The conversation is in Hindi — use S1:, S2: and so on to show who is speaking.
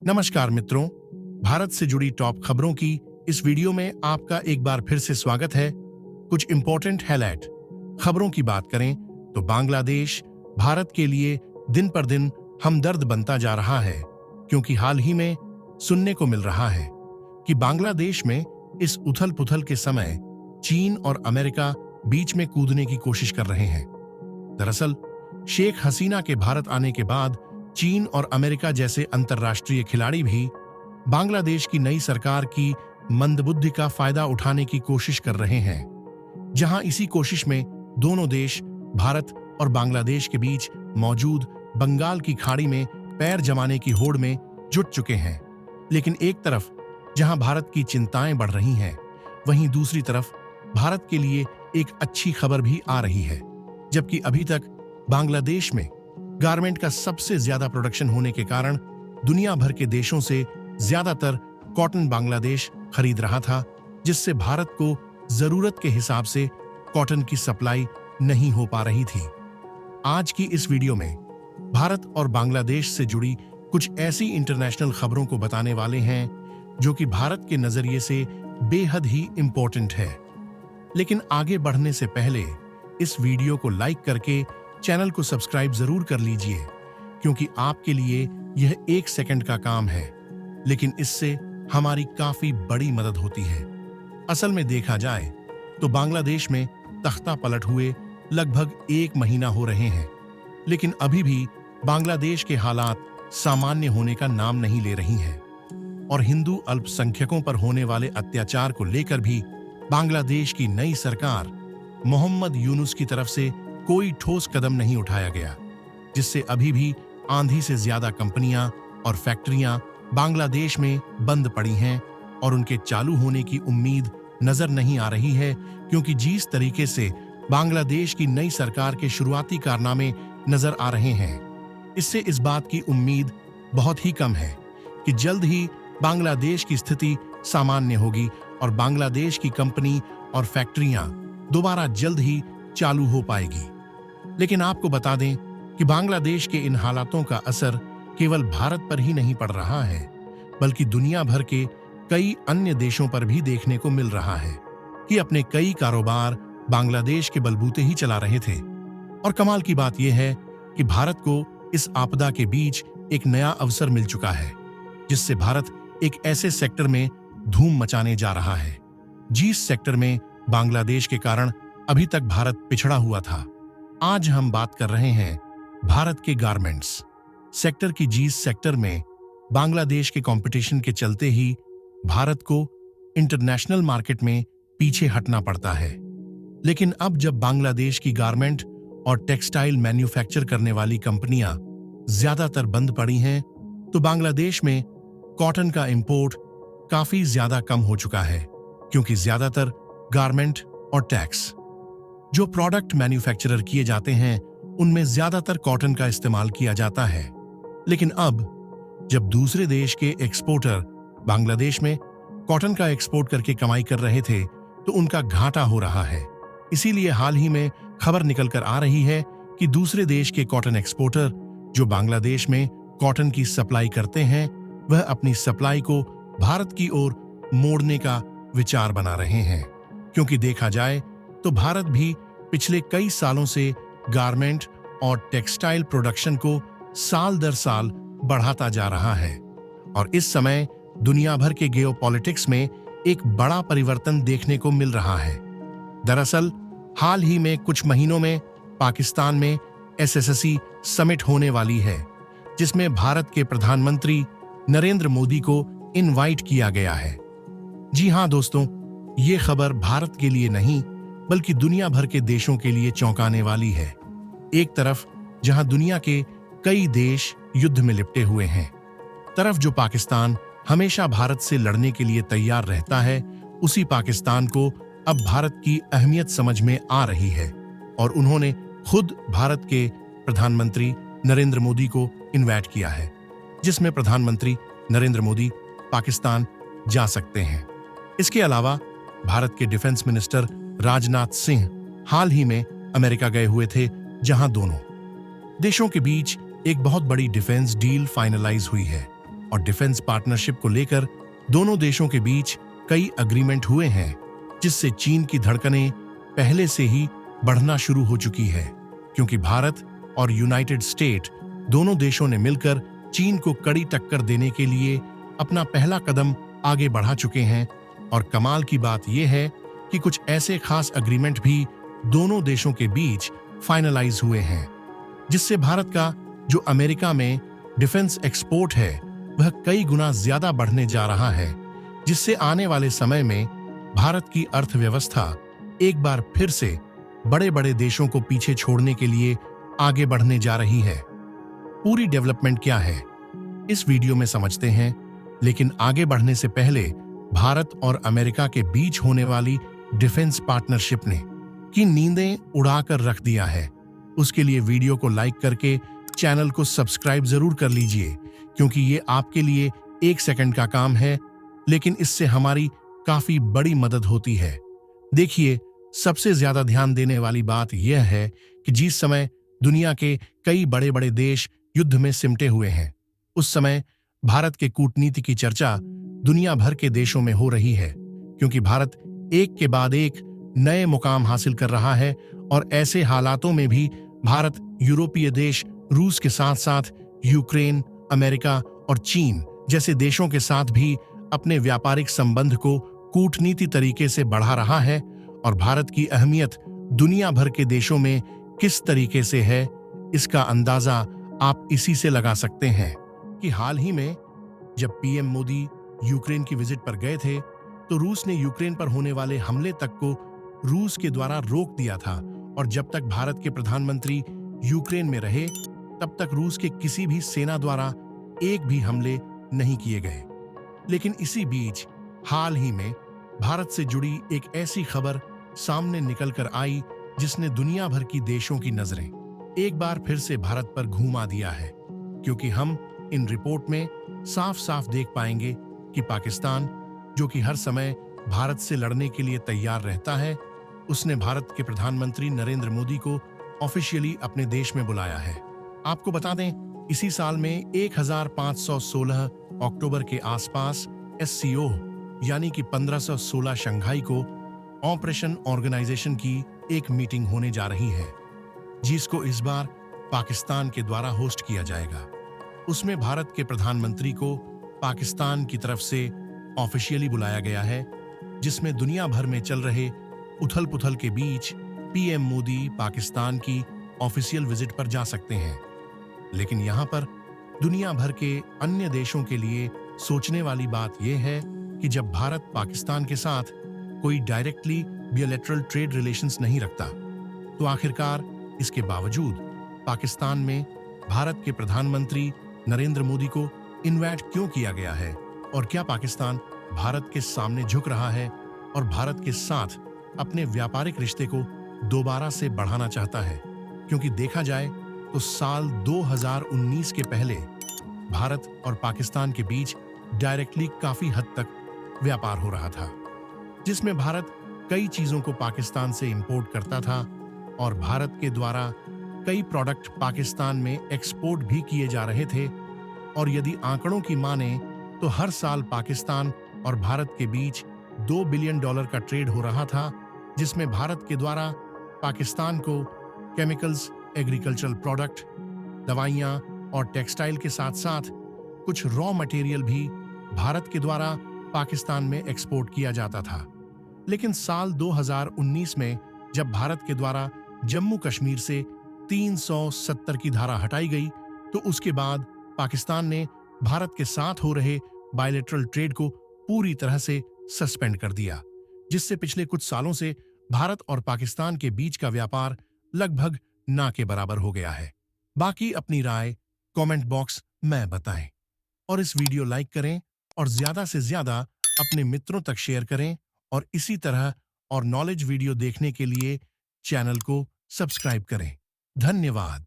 S1: नमस्कार मित्रों, भारत से जुड़ी टॉप खबरों की इस वीडियो में आपका एक बार फिर से स्वागत है। कुछ इंपॉर्टेंट हाइलाइट खबरों की बात करें तो बांग्लादेश भारत के लिए दिन पर दिन हमदर्द बनता जा रहा है, क्योंकि हाल ही में सुनने को मिल रहा है कि बांग्लादेश में इस उथल पुथल के समय चीन और अमेरिका बीच में कूदने की कोशिश कर रहे हैं। दरअसल शेख हसीना के भारत आने के बाद चीन और अमेरिका जैसे अंतर्राष्ट्रीय खिलाड़ी भी बांग्लादेश की नई सरकार की मंदबुद्धि का फायदा उठाने की कोशिश कर रहे हैं, जहां इसी कोशिश में दोनों देश भारत और बांग्लादेश के बीच मौजूद बंगाल की खाड़ी में पैर जमाने की होड़ में जुट चुके हैं। लेकिन एक तरफ जहां भारत की चिंताएं बढ़ रही हैं, वहीं दूसरी तरफ भारत के लिए एक अच्छी खबर भी आ रही है। जबकि अभी तक बांग्लादेश में गारमेंट का सबसे ज्यादा प्रोडक्शन होने के कारण दुनिया भर के देशों से ज्यादातर कॉटन बांग्लादेश खरीद रहा था, जिससे भारत को जरूरत के हिसाब से कॉटन की सप्लाई नहीं हो पा रही थी। आज की इस वीडियो में भारत और बांग्लादेश से जुड़ी कुछ ऐसी इंटरनेशनल खबरों को बताने वाले हैं जो कि भारत के नजरिए से बेहद ही इंपॉर्टेंट है। लेकिन आगे बढ़ने से पहले इस वीडियो को लाइक करके चैनल को सब्सक्राइब जरूर कर लीजिए, क्योंकि आपके लिए यह 1 सेकंड का काम है, लेकिन इससे हमारी काफी बड़ी मदद होती है। असल में देखा जाए तो बांग्लादेश में तख्ता पलट हुए लगभग 1 महीना हो रहे हैं, लेकिन अभी भी बांग्लादेश के हालात सामान्य होने का नाम नहीं ले रही हैं। और हिंदू अल्पसंख्यकों पर होने वाले अत्याचार को लेकर भी बांग्लादेश की नई सरकार मोहम्मद यूनुस की तरफ से कोई ठोस कदम नहीं उठाया गया, जिससे अभी भी आंधी से ज्यादा कंपनियां और फैक्ट्रियां बांग्लादेश में बंद पड़ी हैं और उनके चालू होने की उम्मीद नजर नहीं आ रही है, क्योंकि जिस तरीके से बांग्लादेश की नई सरकार के शुरुआती कारनामे नजर आ रहे हैं, इससे इस बात की उम्मीद बहुत ही कम है कि जल्द ही बांग्लादेश की स्थिति सामान्य होगी और बांग्लादेश की कंपनी और फैक्ट्रियां दोबारा जल्द ही चालू हो पाएगी। लेकिन आपको बता दें कि बांग्लादेश के इन हालातों का असर केवल भारत पर ही नहीं पड़ रहा है, बल्कि दुनिया भर के कई अन्य देशों पर भी देखने को मिल रहा है कि अपने कई कारोबार बांग्लादेश के बलबूते ही चला रहे थे। और कमाल की बात यह है कि भारत को इस आपदा के बीच एक नया अवसर मिल चुका है, जिससे भारत एक ऐसे सेक्टर में धूम मचाने जा रहा है जिस सेक्टर में बांग्लादेश के कारण अभी तक भारत पिछड़ा हुआ था। आज हम बात कर रहे हैं भारत के गारमेंट्स सेक्टर की। जिस सेक्टर में बांग्लादेश के कंपटीशन के चलते ही भारत को इंटरनेशनल मार्केट में पीछे हटना पड़ता है। लेकिन अब जब बांग्लादेश की गारमेंट और टेक्सटाइल मैन्युफैक्चर करने वाली कंपनियां ज्यादातर बंद पड़ी हैं, तो बांग्लादेश में कॉटन का इंपोर्ट काफी ज्यादा कम हो चुका है, क्योंकि ज्यादातर गारमेंट और टैक्स जो प्रोडक्ट मैन्युफैक्चरर किए जाते हैं, उनमें ज्यादातर कॉटन का इस्तेमाल किया जाता है। लेकिन अब जब दूसरे देश के एक्सपोर्टर बांग्लादेश में कॉटन का एक्सपोर्ट करके कमाई कर रहे थे, तो उनका घाटा हो रहा है। इसीलिए हाल ही में खबर निकल कर आ रही है कि दूसरे देश के कॉटन एक्सपोर्टर जो बांग्लादेश में कॉटन की सप्लाई करते हैं, वह अपनी सप्लाई को भारत की ओर मोड़ने का विचार बना रहे हैं, क्योंकि देखा जाए तो भारत भी पिछले कई सालों से गारमेंट और टेक्सटाइल प्रोडक्शन को साल दर साल बढ़ाता जा रहा है। और इस समय दुनिया भर के जियोपॉलिटिक्स में एक बड़ा परिवर्तन देखने को मिल रहा है। दरअसल हाल ही में कुछ महीनों में पाकिस्तान में SSC समिट होने वाली है, जिसमें भारत के प्रधानमंत्री नरेंद्र मोदी को इनवाइट किया गया है। जी हां दोस्तों, ये खबर भारत के लिए नहीं बल्कि दुनिया भर के देशों के लिए चौंकाने वाली है। एक तरफ जहां दुनिया के कई देश युद्ध में लिपटे हुए हैं, तरफ जो पाकिस्तान हमेशा भारत से लड़ने के लिए तैयार रहता है, उसी पाकिस्तान को अब भारत की अहमियत समझ में आ रही है और उन्होंने खुद भारत के प्रधानमंत्री नरेंद्र मोदी को इनवाइट किया है, जिसमें प्रधानमंत्री नरेंद्र मोदी पाकिस्तान जा सकते हैं। इसके अलावा भारत के डिफेंस मिनिस्टर राजनाथ सिंह हाल ही में अमेरिका गए हुए थे, जहां दोनों देशों के बीच एक बहुत बड़ी डिफेंस डील फाइनलाइज हुई है और डिफेंस पार्टनरशिप को लेकर दोनों देशों के बीच कई अग्रीमेंट हुए हैं, जिससे चीन की धड़कनें पहले से ही बढ़ना शुरू हो चुकी है, क्योंकि भारत और यूनाइटेड स्टेट दोनों देशों ने मिलकर चीन को कड़ी टक्कर देने के लिए अपना पहला कदम आगे बढ़ा चुके हैं। और कमाल की बात यह है कि कुछ ऐसे खास अग्रीमेंट भी दोनों देशों के बीच फाइनलाइज हुए हैं, जिससे भारत का जो अमेरिका में डिफेंस एक्सपोर्ट है वह कई गुना ज्यादा बढ़ने जा रहा है, जिससे आने वाले समय में भारत की अर्थव्यवस्था एक बार फिर से बड़े बड़े देशों को पीछे छोड़ने के लिए आगे बढ़ने जा रही है। पूरी डेवलपमेंट क्या है इस वीडियो में समझते हैं, लेकिन आगे बढ़ने से पहले भारत और अमेरिका के बीच होने वाली डिफेंस पार्टनरशिप ने की नींदें उड़ाकर रख दिया है। उसके लिए वीडियो को लाइक करके चैनल को सब्सक्राइब जरूर कर लीजिए, क्योंकि ये आपके लिए 1 सेकंड का काम है, लेकिन इससे हमारी काफी बड़ी मदद होती है। देखिए, सबसे ज्यादा ध्यान देने वाली बात यह है कि जिस समय दुनिया के कई बड़े बड़े देश युद्ध में सिमटे हुए हैं, उस समय भारत के कूटनीति की चर्चा दुनिया भर के देशों में हो रही है, क्योंकि भारत एक के बाद एक नए मुकाम हासिल कर रहा है। और ऐसे हालातों में भी भारत यूरोपीय देश रूस के साथ साथ यूक्रेन, अमेरिका और चीन जैसे देशों के साथ भी अपने व्यापारिक संबंध को कूटनीति तरीके से बढ़ा रहा है। और भारत की अहमियत दुनिया भर के देशों में किस तरीके से है, इसका अंदाजा आप इसी से लगा सकते हैं कि हाल ही में जब पीएम मोदी यूक्रेन की विजिट पर गए थे, तो रूस ने यूक्रेन पर होने वाले हमले तक को रूस के द्वारा रोक दिया था। और जब तक भारत के प्रधानमंत्री यूक्रेन में रहे, तब तक रूस के किसी भी सेना द्वारा एक भी हमले नहीं किए गए। लेकिन इसी बीच हाल ही में भारत से जुड़ी एक ऐसी खबर सामने निकल कर आई, जिसने दुनिया भर की देशों की नजरें एक बार फिर से भारत पर घुमा दिया है, क्योंकि हम इन रिपोर्ट में साफ साफ देख पाएंगे कि पाकिस्तान, जो कि हर समय भारत से लड़ने के लिए तैयार रहता है, उसने भारत के प्रधानमंत्री नरेंद्र मोदी को ऑफिशियली अपने देश में बुलाया है। आपको बता दें, इसी साल में 1516 अक्टूबर के आसपास SCO यानी कि 1516 शंघाई को ऑपरेशन ऑर्गेनाइजेशन की एक मीटिंग होने जा रही है, जिसको इस बार पाकिस्तान के द्वारा होस्ट किया जाएगा। उसमें भारत के प्रधानमंत्री को पाकिस्तान की तरफ से ऑफिशियली बुलाया गया है, जिसमें दुनिया भर में चल रहे उथल पुथल के बीच पीएम मोदी पाकिस्तान की ऑफिशियल विजिट पर जा सकते हैं। लेकिन यहां पर दुनिया भर के अन्य देशों के लिए सोचने वाली बात यह है कि जब भारत पाकिस्तान के साथ कोई डायरेक्टली बिलैटरल ट्रेड रिलेशंस नहीं रखता, तो आखिरकार इसके बावजूद पाकिस्तान में भारत के प्रधानमंत्री नरेंद्र मोदी को इनवाइट क्यों किया गया है? और क्या पाकिस्तान भारत के सामने झुक रहा है और भारत के साथ अपने व्यापारिक रिश्ते को दोबारा से बढ़ाना चाहता है? क्योंकि देखा जाए तो साल 2019 के पहले भारत और पाकिस्तान के बीच डायरेक्टली काफी हद तक व्यापार हो रहा था, जिसमें भारत कई चीजों को पाकिस्तान से इंपोर्ट करता था और भारत के द्वारा कई प्रोडक्ट पाकिस्तान में एक्सपोर्ट भी किए जा रहे थे। और यदि आंकड़ों की माने तो हर साल पाकिस्तान और भारत के बीच $2 बिलियन का ट्रेड हो रहा था, जिसमें भारत के द्वारा पाकिस्तान को केमिकल्स, एग्रीकल्चरल प्रोडक्ट, दवाइयां और टेक्सटाइल के साथ साथ कुछ रॉ मटेरियल भी भारत के द्वारा पाकिस्तान में एक्सपोर्ट किया जाता था। लेकिन साल 2019 में जब भारत के द्वारा जम्मू कश्मीर से 370 की धारा हटाई गई, तो उसके बाद पाकिस्तान ने भारत के साथ हो रहे बायलैटरल ट्रेड को पूरी तरह से सस्पेंड कर दिया, जिससे पिछले कुछ सालों से भारत और पाकिस्तान के बीच का व्यापार लगभग ना के बराबर हो गया है। बाकी अपनी राय कमेंट बॉक्स में बताएं और इस वीडियो लाइक करें और ज्यादा से ज्यादा अपने मित्रों तक शेयर करें। और इसी तरह और नॉलेज वीडियो देखने के लिए चैनल को सब्सक्राइब करें। धन्यवाद।